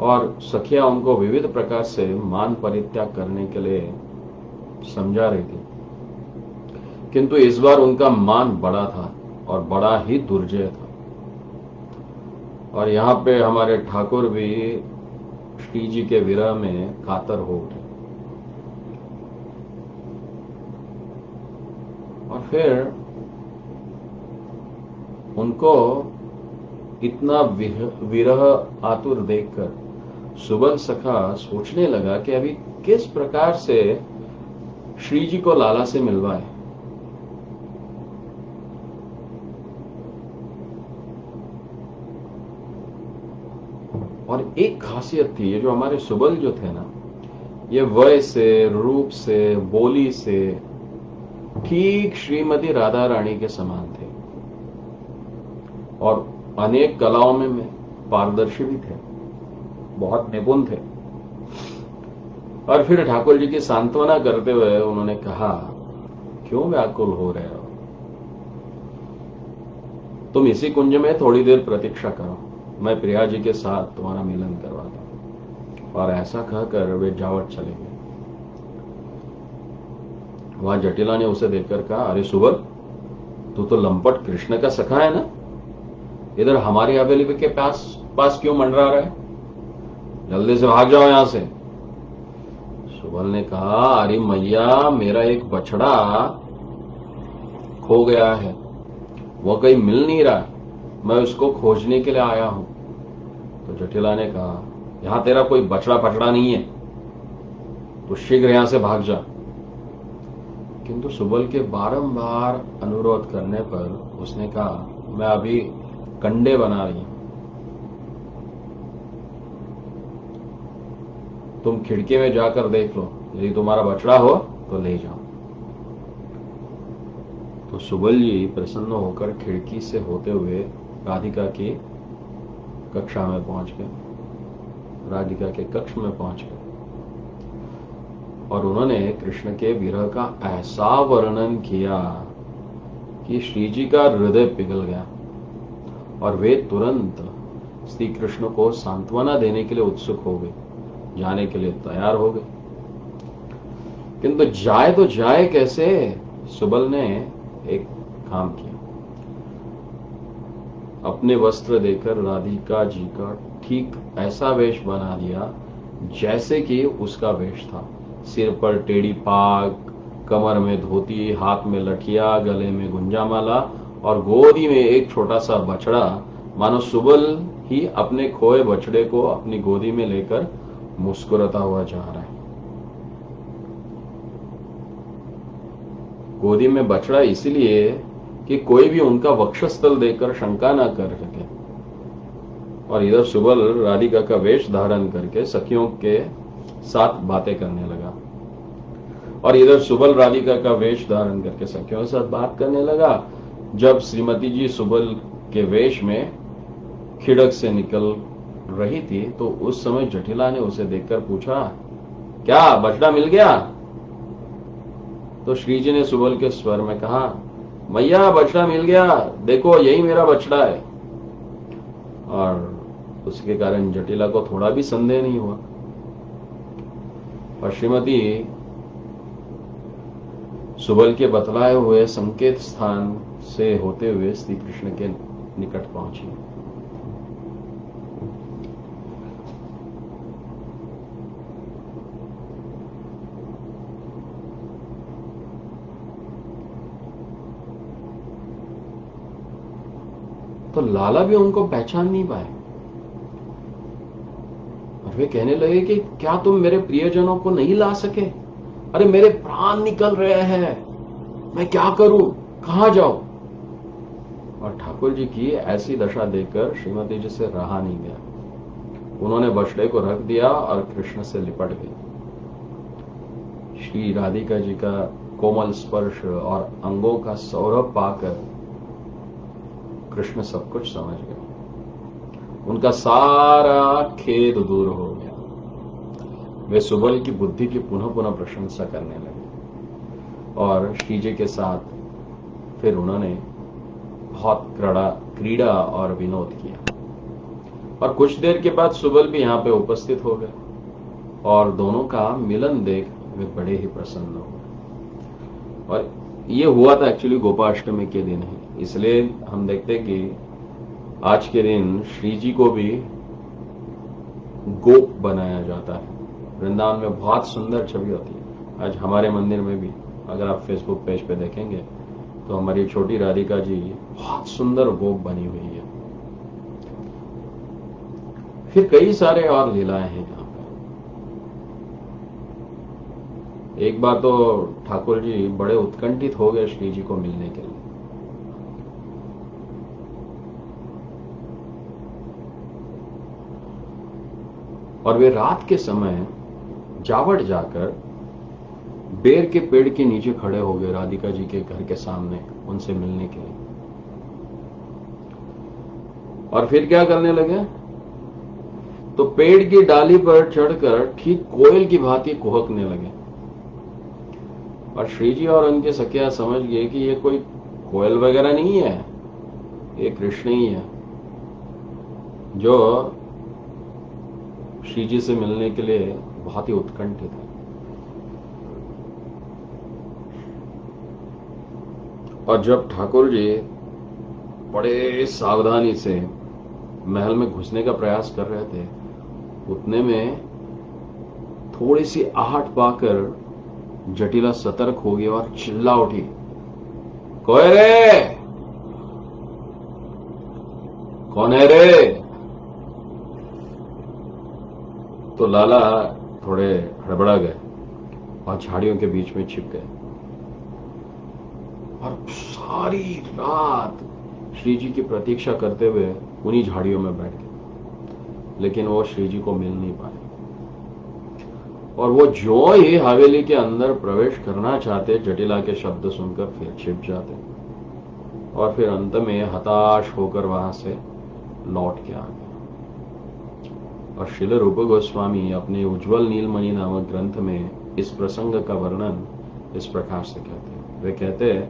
और सखिया उनको विविध प्रकार से मान परित्याग करने के लिए समझा रही थी, किंतु इस बार उनका मान बड़ा था और बड़ा ही दुर्जय था। और यहां पे हमारे ठाकुर भी श्री जी के विरह में कातर हो उठे। और फिर उनको इतना विरह आतुर देखकर सुबल सखा सोचने लगा कि अभी किस प्रकार से श्री जी को लाला से मिलवाए। और एक खासियत थी, ये जो हमारे सुबल जो थे ना, ये वय से, रूप से, बोली से ठीक श्रीमती राधा रानी के समान थे, और अनेक कलाओं में पारदर्शी भी थे, बहुत निपुण थे। और फिर ठाकुर जी की सांत्वना करते हुए उन्होंने कहा, क्यों व्याकुल हो रहे हो? तुम इसी कुंज में थोड़ी देर प्रतीक्षा करो, मैं प्रिया जी के साथ तुम्हारा मिलन करवाता हूं। और ऐसा कहकर वे जावट चले गए। वहां जटिला ने उसे देखकर कहा, अरे सुबल, तू तो लंपट कृष्ण का सखा है ना, इधर हमारी हवेली के पास क्यों मंडरा रहा है? जल्दी से भाग जाओ यहां से। सुबल ने कहा, अरे मैया, मेरा एक बछड़ा खो गया है, वो कहीं मिल नहीं रहा, मैं उसको खोजने के लिए आया हूं। तो जटिला ने कहा, यहां तेरा कोई बछड़ा पछड़ा नहीं है, तो शीघ्र यहां से भाग जा। किंतु सुबल के बारंबार अनुरोध करने पर उसने कहा, मैं अभी कंडे बना रही हूं, तुम खिड़की में जाकर देख लो, यदि तुम्हारा बछड़ा हो तो ले जाओ। तो सुबल जी प्रसन्न होकर खिड़की से होते हुए राधिका की कक्षा में पहुंच गए, राधिका के कक्ष में पहुंच गए, और उन्होंने कृष्ण के विरह का ऐसा वर्णन किया कि श्री जी का हृदय पिघल गया, और वे तुरंत श्री कृष्ण को सांत्वना देने के लिए उत्सुक हो गए, जाने के लिए तैयार हो गए। किंतु जाए तो जाए कैसे? सुबल ने एक काम किया, अपने वस्त्र देकर राधिका जी का ठीक ऐसा वेश बना दिया जैसे कि उसका वेश था। सिर पर टेढ़ी पाग, कमर में धोती, हाथ में लठिया, गले में गुंजामाला, और गोदी में एक छोटा सा बछड़ा, मानो सुबल ही अपने खोए बछड़े को अपनी गोदी में लेकर मुस्कुराता हुआ जा रहा है। गोदी में बछड़ा इसलिए कि कोई भी उनका वक्षस्थल देखकर शंका ना कर सके। और इधर सुबल राधिका का वेश धारण करके सखियों के साथ बातें करने लगा, और इधर सुबल राधिका का वेश धारण करके सखियों के साथ बात करने लगा। जब श्रीमती जी सुबल के वेश में खिड़क से निकल रही थी तो उस समय जटिला ने उसे देखकर पूछा, क्या बछड़ा मिल गया? तो श्रीजी ने सुबल के स्वर में कहा, मैया बछड़ा मिल गया, देखो यही मेरा बछड़ा है। और उसके कारण जटिला को थोड़ा भी संदेह नहीं हुआ। और श्रीमती सुबल के बतलाए हुए संकेत स्थान से होते हुए श्री कृष्ण के निकट पहुंची। तो लाला भी उनको पहचान नहीं पाए और वे कहने लगे कि क्या तुम मेरे प्रियजनों को नहीं ला सके? अरे मेरे प्राण निकल रहे हैं, मैं क्या करूं, कहां जाऊं? और ठाकुर जी की ऐसी दशा देखकर श्रीमती जी से रहा नहीं गया। उन्होंने बछड़े को रख दिया और कृष्ण से लिपट गई। श्री राधिका जी का कोमल स्पर्श और अंगों का सौरभ पाकर कृष्ण सब कुछ समझ गए। उनका सारा खेद दूर हो गया। वे सुबल की बुद्धि की पुनः पुनः प्रशंसा करने लगे और श्री जी के साथ फिर उन्होंने बहुत क्रीड़ा और विनोद किया। और कुछ देर के बाद सुबल भी यहां पे उपस्थित हो गए और दोनों का मिलन देख वे बड़े ही प्रसन्न हो गए। और ये हुआ था एक्चुअली गोपाष्टमी के दिन ही, इसलिए हम देखते कि आज के दिन श्री जी को भी गोप बनाया जाता है। वृंदावन में बहुत सुंदर छवि होती है। आज हमारे मंदिर में भी अगर आप फेसबुक पेज पे देखेंगे तो हमारी छोटी राधिका जी बहुत सुंदर गोप बनी हुई है। फिर कई सारे और लीलाएं हैं यहाँ पे। एक बार तो ठाकुर जी बड़े उत्कंठित हो गए श्री जी को मिलने के लिए। और वे रात के समय जावड़ जाकर बेर के पेड़ के नीचे खड़े हो गए राधिका जी के घर के सामने उनसे मिलने के लिए। और फिर क्या करने लगे? तो पेड़ की डाली पर चढ़कर ठीक कोयल की भांति कुहकने लगे। और श्री जी और उनके सखिया समझ गए कि ये कोई कोयल वगैरह नहीं है, ये कृष्ण ही है जो श्री जी से मिलने के लिए बहुत ही उत्कंठित है। और जब ठाकुर जी बड़े सावधानी से महल में घुसने का प्रयास कर रहे थे, उतने में थोड़ी सी आहट पाकर जटिला सतर्क हो गई और चिल्ला उठी, कोई रे, कौन है रे? तो लाला थोड़े हड़बड़ा गए और झाड़ियों के बीच में छिप गए। और सारी रात श्री जी की प्रतीक्षा करते हुए उन्हीं झाड़ियों में बैठ गए, लेकिन वो श्री जी को मिल नहीं पाए। और वो जो ही हवेली के अंदर प्रवेश करना चाहते, जटिला के शब्द सुनकर फिर छिप जाते और फिर अंत में हताश होकर वहां से लौट के आ गए। और श्रील रूप गोस्वामी अपने उज्ज्वल नीलमणि नामक ग्रंथ में इस प्रसंग का वर्णन इस प्रकार से कहते हैं। वे कहते हैं,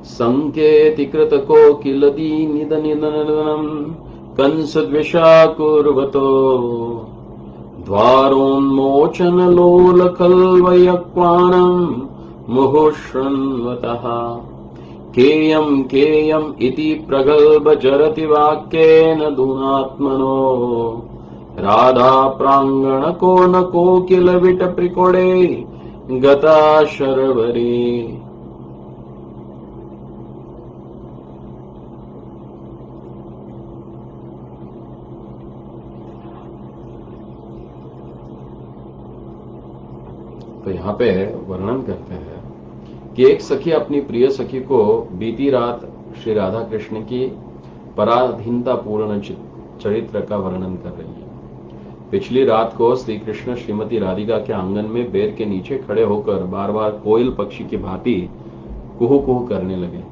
संकेतिकृत कोकिलदी निद निदनम कंस द्विषाकुर्वतो द्वारोन्मोचन लोल कल्वयक्वाणम् मुहुशृण्वतः केयम केयम इति प्रगल्भ जरति वाक्येन दूनात्मनो राधा प्रांगण को न कोकिल विट प्रिकोडे गता शर्वरी। तो यहां पे वर्णन करते हैं कि एक सखी अपनी प्रिय सखी को बीती रात श्री राधा कृष्ण की पराधीनता पूर्ण चरित्र का वर्णन कर रही है। पिछली रात को श्री कृष्ण श्रीमती राधिका के आंगन में बेर के नीचे खड़े होकर बार बार कोयल पक्षी की भांति कुहू कुहू करने लगे।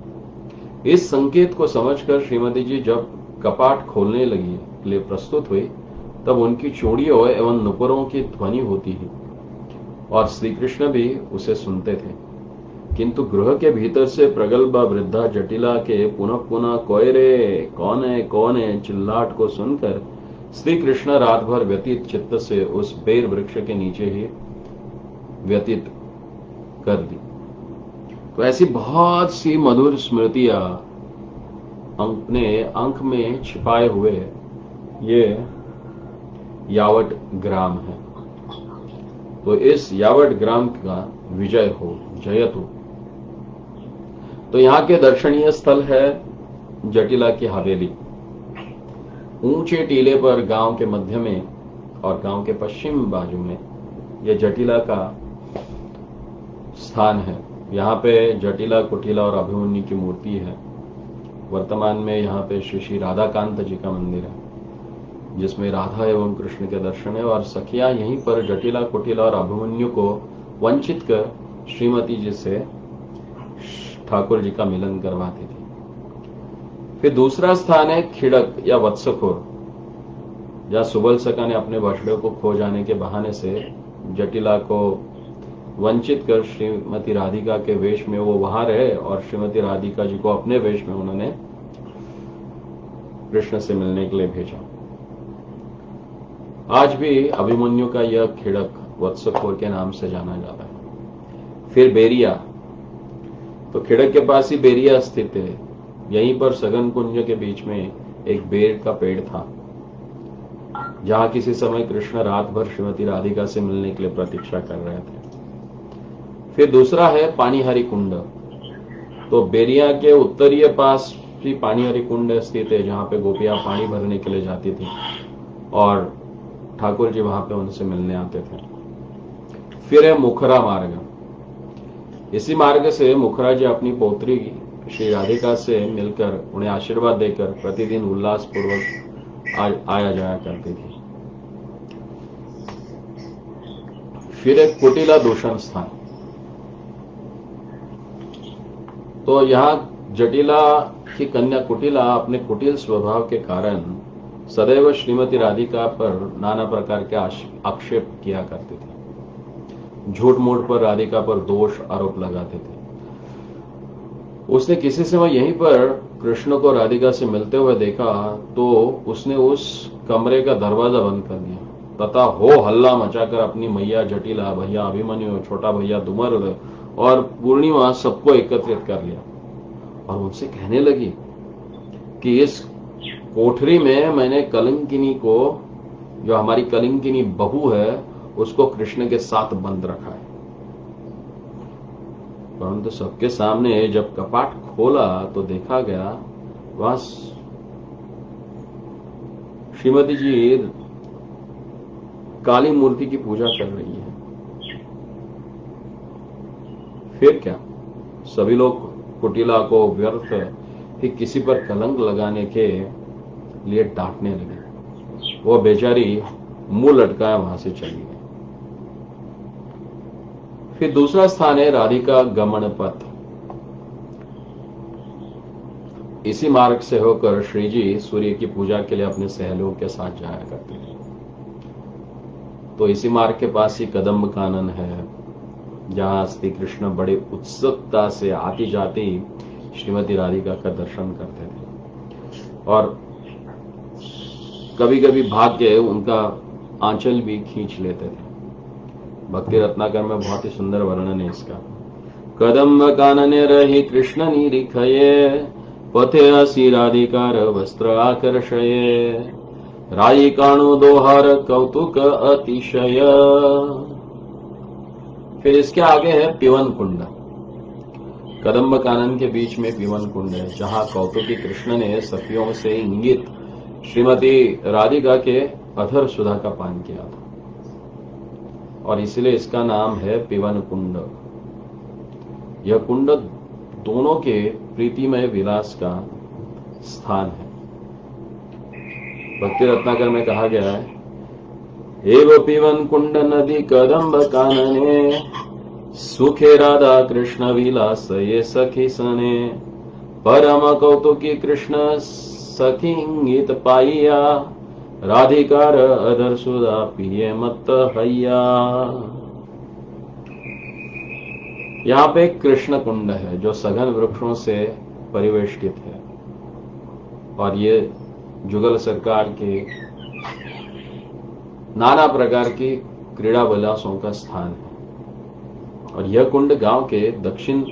इस संकेत को समझकर श्रीमती जी जब कपाट खोलने लगी के लिए प्रस्तुत हुई, तब उनकी चूड़ियों एवं नुपुरों की ध्वनि होती है और श्री कृष्ण भी उसे सुनते थे। किंतु गृह के भीतर से प्रगल्भा वृद्धा जटिला के पुनः पुनः कोय रे कौन है चिल्लाहट को सुनकर श्री कृष्ण रात भर व्यतीत चित्त से उस बेर वृक्ष के नीचे ही व्यतीत कर दी। तो ऐसी बहुत सी मधुर स्मृतियां अपने अंक में छिपाए हुए ये यावट ग्राम है। तो इस यावट ग्राम का विजय हो, जयतु। तो यहां के दर्शनीय स्थल है जटिला की हवेली। ऊंचे टीले पर गांव के मध्य में और गांव के पश्चिम बाजू में यह जटिला का स्थान है। यहाँ पे जटिला, कुटिला और अभिमन्यु की मूर्ति है। वर्तमान में यहाँ पे श्री श्री राधाकांत जी का मंदिर है, जिसमें राधा एवं कृष्ण के दर्शन है और सखियां यहीं पर जटिला, कुटिला और अभिमन्यु को वंचित कर श्रीमती जी से ठाकुर जी का मिलन करवाती थी। फिर दूसरा स्थान है खिड़क या वत्सखोर, जहां सुबल सका ने अपने बछड़े को खो जाने के बहाने से जटिला को वंचित कर श्रीमती राधिका के वेश में वो वहां रहे और श्रीमती राधिका जी को अपने वेश में उन्होंने कृष्ण से मिलने के लिए भेजा। आज भी अभिमन्यु का यह खिड़क वत्सखोर के नाम से जाना जाता है। फिर बेरिया, तो खिड़क के पास ही बेरिया स्थित है। यहीं पर सघन कुंज के बीच में एक बेर का पेड़ था, जहां किसी समय कृष्ण रात भर श्रीमती राधिका से मिलने के लिए प्रतीक्षा कर रहे थे। फिर दूसरा है पानीहरी कुंड। तो बेरिया के उत्तरीय पास भी पानीहरी कुंड स्थित है, जहां पे गोपियां पानी भरने के लिए जाती थी और ठाकुर जी वहां पे उनसे मिलने आते थे। फिर है मुखरा मार्ग। इसी मार्ग से मुखरा जी अपनी पौत्री श्री राधिका से मिलकर उन्हें आशीर्वाद देकर प्रतिदिन उल्लास पूर्वक आया जाया करती थी। फिर एक कुटिला दूषण स्थान। तो यहां जटिला की कन्या कुटिला अपने कुटिल स्वभाव के कारण सदैव श्रीमती राधिका पर नाना प्रकार के आक्षेप किया करते थे। झूठ मूठ पर राधिका पर दोष आरोप लगाते थे। उसने किसी समय यहीं पर कृष्ण को राधिका से मिलते हुए देखा तो उसने उस कमरे का दरवाजा बंद कर दिया तथा हो हल्ला मचाकर अपनी मैया जटिला, भैया अभिमन्यु, छोटा भैया दुमर और पूर्णिमा सबको एकत्रित कर लिया और उनसे कहने लगी कि इस कोठरी में मैंने कलिंकिनी को, जो हमारी कलिंकिनी बहू है, उसको कृष्ण के साथ बंद रखा है। परंतु सबके सामने जब कपाट खोला तो देखा गया वहां श्रीमती जी काली मूर्ति की पूजा कर रही है। फिर क्या, सभी लोग कुटिला को व्यर्थ ही किसी पर कलंक लगाने के लिए डांटने लगे। वो बेचारी मुंह लटकाया वहां से चली गई। फिर दूसरा स्थान है राधिका गमन पथ। इसी मार्ग से होकर श्री जी सूर्य की पूजा के लिए अपने सहेलियों के साथ जाया करते थे। तो इसी मार्ग के पास ही कदम्ब कानन है, जहां श्री कृष्ण बड़े उत्सुकता से आती जाती श्रीमती राधिका का दर्शन करते थे और कभी कभी भाग के उनका आंचल भी खींच लेते थे। भक्ति रत्नाकर में बहुत ही सुंदर वर्णन है इसका। कदम्ब कानने रही कृष्ण निरीखये, पथे असी राधिकार वस्त्र आकर्षये, राई काणु दोहार कौतुक अतिशय। फिर इसके आगे है पीवन कुंड। कदम्ब कानन के बीच में पीवन कुंड है, जहां कौतुकी कृष्ण ने सखियों से इंगित श्रीमती राधिका के अधर सुधा का पान किया था और इसलिए इसका नाम है पीवन कुंड। यह कुंड दोनों के प्रीतिमय विलास का स्थान है। भक्ति रत्नाकर में कहा गया है, एव पिबन कुंड नदी कदम्ब कानने, सुखे राधा कृष्ण विलास ये सखी सने, परम कौतुकी कृष्ण सखिंगित पाइया, राधिकार अधर सुधा पिए मत हैया। यहाँ पे एक कृष्ण कुंड है जो सघन वृक्षों से परिवेष्टित है और ये जुगल सरकार के नाना प्रकार की क्रीड़ा विलासों का स्थान है और यह कुंड गांव के दक्षिण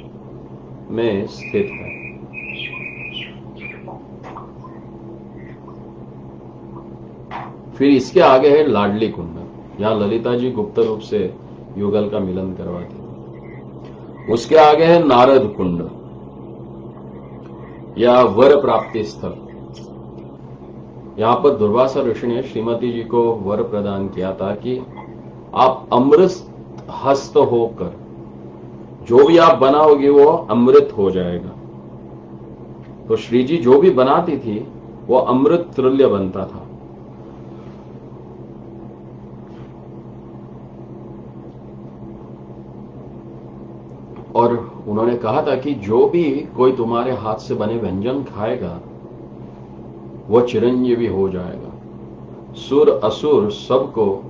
में स्थित है। फिर इसके आगे है लाडली कुंड, यहां ललिता जी गुप्त रूप से युगल का मिलन करवाती। उसके आगे है नारद कुंड या वर प्राप्ति स्थल। यहां पर दुर्वासा ऋषि ने श्रीमती जी को वर प्रदान किया था कि आप अमृत हस्त होकर जो भी आप बनाओगे वो अमृत हो जाएगा। तो श्री जी जो भी बनाती थी वो अमृत तुल्य बनता था। और उन्होंने कहा था कि जो भी कोई तुम्हारे हाथ से बने व्यंजन खाएगा वो चिरंजीवी हो जाएगा, सुर असुर सबको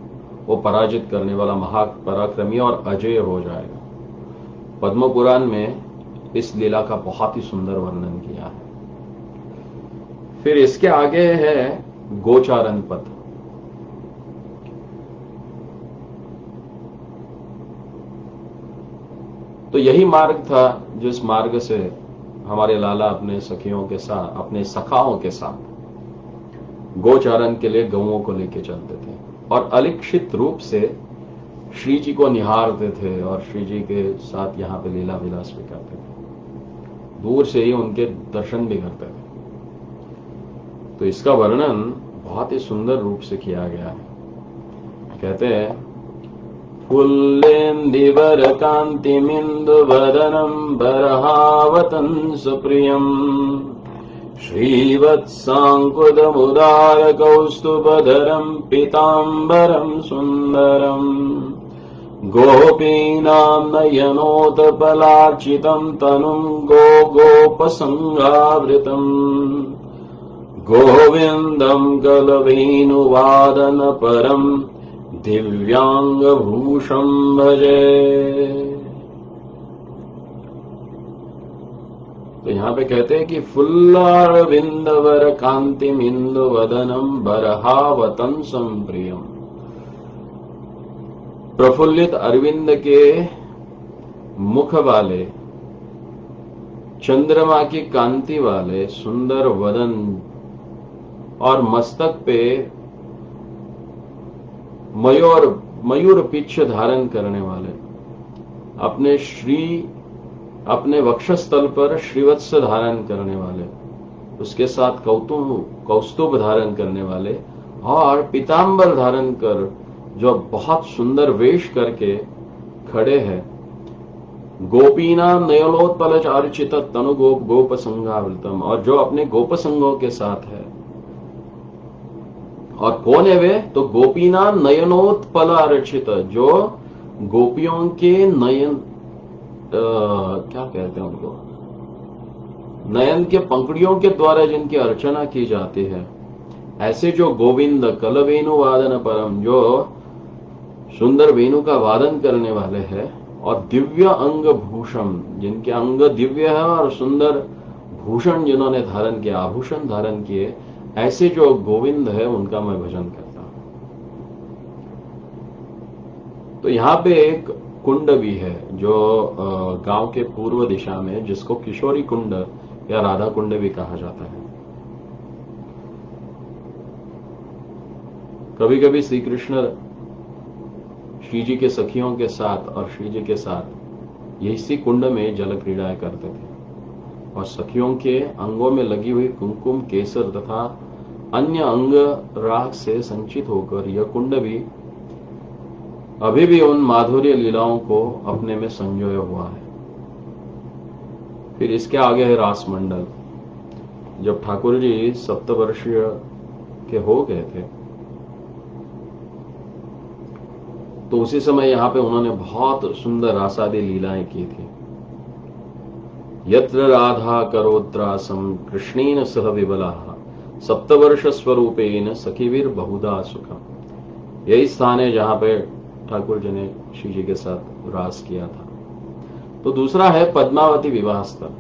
वो पराजित करने वाला महापराक्रमी और अजय हो जाएगा। पद्म पुराण में इस लीला का बहुत ही सुंदर वर्णन किया है। फिर इसके आगे है गोचारण पथ। तो यही मार्ग था जिस मार्ग से हमारे लाला अपने सखियों के साथ, अपने सखाओं के साथ गोचारण के लिए गौओं को लेके चलते थे और अलिखित रूप से श्री जी को निहारते थे और श्री जी के साथ यहां पे लीला विलास भी करते थे, दूर से ही उनके दर्शन भी करते थे। तो इसका वर्णन बहुत ही सुंदर रूप से किया गया है। कहते हैं, फुल्लेन्दिवर कान्तिमिन्दुवदनं बर्हावतंस प्रियम्, श्रीवत्साङ्कुदमुदारकौस्तुभधरं पीताम्बरं सुन्दरम्, गोपीनां नयनोत्पलार्चितं तनुं गोपसंगावृतम्, गोविन्दं कलवेणुवादनपरम् दिव्यांगभूषं भजे। तो यहां पे कहते हैं कि फुल्लारविंदवर कांतिमिन्दुवदनं बरहावतंसं प्रियम। प्रफुल्लित अरविंद के मुख वाले, चंद्रमा की कांति वाले सुंदर वदन और मस्तक पे मयूर पिच्छ धारण करने वाले, अपने वक्षस्थल पर श्रीवत्स धारण करने वाले, उसके साथ कौस्तुभ धारण करने वाले और पीतांबर धारण कर जो बहुत सुंदर वेश करके खड़े हैं। गोपीना नयनोत्पल अर्चित तनु गोप संगावृतम, और जो अपने गोप संगों के साथ है। और कौन है वे? तो गोपीना नयनोत्पल अर्चित, जो गोपियों के नयन क्या कहते हैं उनको, नयन के पंखुड़ियों के द्वारा जिनकी अर्चना की जाती है, ऐसे जो गोविंद कलवेणु वादन परम, जो सुंदर वेणु का वादन करने वाले हैं, और दिव्य अंग भूषण, जिनके अंग दिव्य है और सुंदर भूषण जिन्होंने धारण किया, आभूषण धारण किए, ऐसे जो गोविंद है उनका मैं भजन करता हूं। तो यहां पे एक कुंड भी है जो गांव के पूर्व दिशा में, जिसको किशोरी कुंड या राधा कुंड भी कहा जाता है। कभी कभी श्री कृष्ण श्री जी के सखियों के साथ और श्री जी के साथ इसी कुंड में जल क्रीड़ाएं करते थे, और सखियों के अंगों में लगी हुई कुमकुम, केसर तथा अन्य अंग राग से संचित होकर यह कुंड भी अभी भी उन माधुर्य लीलाओं को अपने में संजोया हुआ है। फिर इसके आगे है रास मंडल। जब ठाकुर जी सप्तवर्षीय के हो गए थे तो उसी समय यहां पे उन्होंने बहुत सुंदर रासादी लीलाएं की थी। यत्र राधा करोत्रासम कृष्णेन सह विबलाः सप्तवर्ष स्वरूपेण सखीवीर बहुधा सुखम। यही स्थान है जहां पे ठाकुर जी ने श्री जी के साथ रास किया था। तो दूसरा है पद्मावती विवाह स्थल।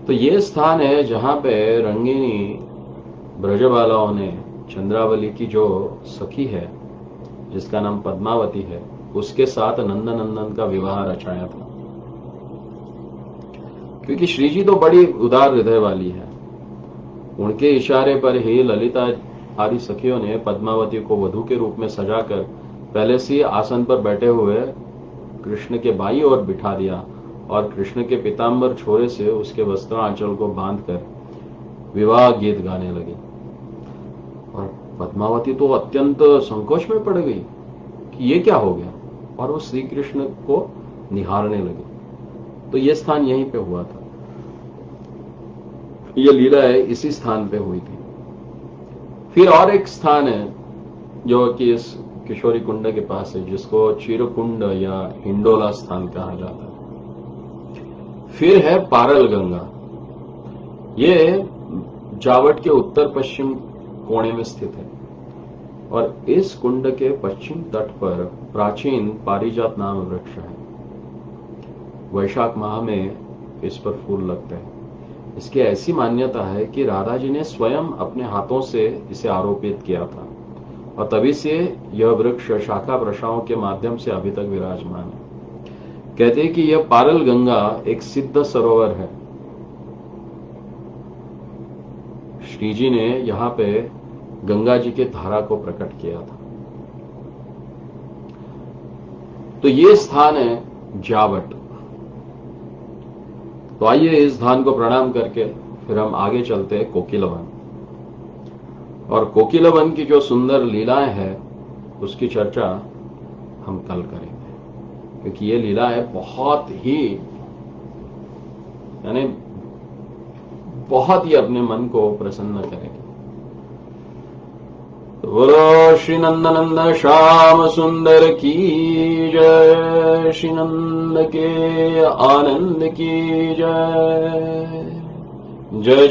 तो ये स्थान है जहां पे रंगीनी ब्रजबालाओं ने चंद्रावली की जो सखी है जिसका नाम पद्मावती है उसके साथ नंदनंदन का विवाह रचाया था। क्योंकि श्री जी तो बड़ी उदार हृदय वाली है, उनके इशारे पर ही ललिता आदि सखियों ने पद्मावती को वधू के रूप में सजाकर पहले से आसन पर बैठे हुए कृष्ण के बाईं ओर बिठा दिया और कृष्ण के पीतांबर छोरे से उसके वस्त्रांचल को बांधकर विवाह गीत गाने लगी। और पद्मावती तो अत्यंत संकोच में पड़ गई कि ये क्या हो गया, और वो श्री कृष्ण को निहारने लगी। तो ये स्थान यहीं पे हुआ था, ये लीला है इसी स्थान पे हुई थी। फिर और एक स्थान है जो कि इस किशोरी कुंड के पास है जिसको चिरकुंड या हिंडोला स्थान कहा जाता है। फिर है पारल गंगा। ये जावट के उत्तर पश्चिम कोने में स्थित है और इस कुंड के पश्चिम तट पर प्राचीन पारिजात नाम वृक्ष है। वैशाख माह में इस पर फूल लगते हैं। इसकी ऐसी मान्यता है कि राधा जी ने स्वयं अपने हाथों से इसे आरोपित किया था और तभी से यह वृक्ष शाखा प्रशाखाओं के माध्यम से अभी तक विराजमान है। कहते हैं कि यह पारल गंगा एक सिद्ध सरोवर है। श्री जी ने यहां पे गंगा जी के धारा को प्रकट किया था। तो ये स्थान है जावट। तो आइए इस स्थान को प्रणाम करके फिर हम आगे चलते हैं कोकिलवन। और कोकिलवन की जो सुंदर लीलाएं हैं उसकी चर्चा हम कल करेंगे, क्योंकि ये लीलाएं बहुत ही अपने मन को प्रसन्न करेंगे। तो बोलो श्री नंदनंद श्याम सुंदर की जय, श्री नंद के आनंद की जय। जय जय।